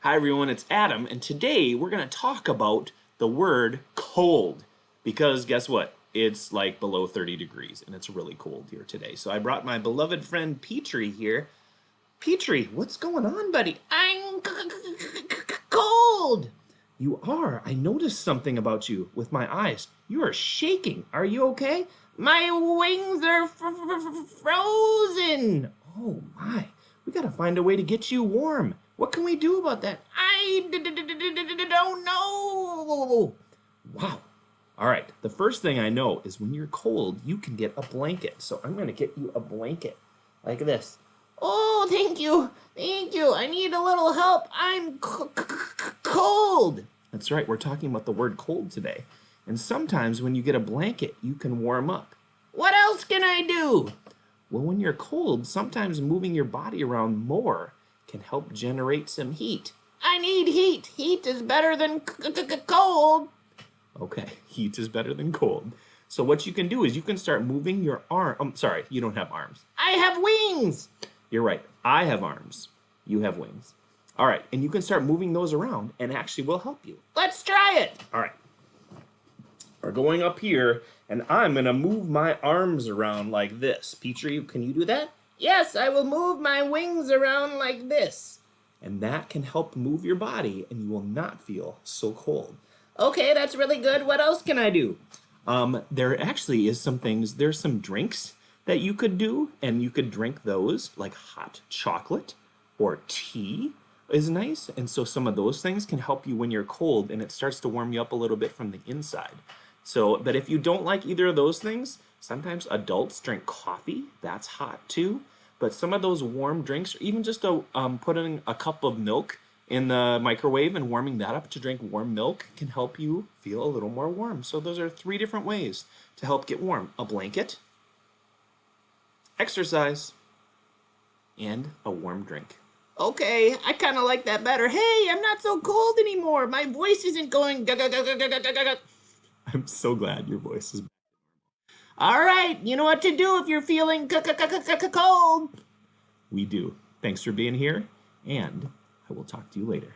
Hi everyone, it's Adam, and today we're going to talk about the word cold. Because guess what? It's like below 30 degrees, and it's really cold here today. So I brought my beloved friend Petri here. Petri, what's going on, buddy? I'm cold. You are. I noticed something about you with my eyes. You are shaking. Are you okay? My wings are frozen. Oh my. We gotta find a way to get you warm. What can we do about that? I don't know. Wow. All right. The first thing I know is when you're cold, you can get a blanket. So I'm going to get you a blanket like this. Oh, thank you. Thank you. I need a little help. I'm cold. That's right. We're talking about the word cold today. And sometimes when you get a blanket, you can warm up. What else can I do? Well, when you're cold, sometimes moving your body around more can help generate some heat. I need heat. Heat is better than cold. Okay, heat is better than cold. So what you can do is you can start moving your arm. I'm sorry, you don't have arms. I have wings. You're right. I have arms. You have wings. All right, and you can start moving those around and actually will help you. Let's try it. All right. We're going up here, and I'm going to move my arms around like this. Petri, can you do that? Yes, I will move my wings around like this. And that can help move your body, and you will not feel so cold. Okay, that's really good. What else can I do? There actually is some things. There's some drinks that you could do, and you could drink those, like hot chocolate or tea is nice. And so some of those things can help you when you're cold, and it starts to warm you up a little bit from the inside. So, but if you don't like either of those things, sometimes adults drink coffee. That's hot too. But some of those warm drinks, or even just putting a cup of milk in the microwave and warming that up to drink warm milk can help you feel a little more warm. So those are 3 different ways to help get warm. A blanket, exercise, and a warm drink. Okay, I kind of like that better. Hey, I'm not so cold anymore. My voice isn't going. I'm so glad your voice is. All right, you know what to do if you're feeling cold. We do. Thanks for being here, and I will talk to you later.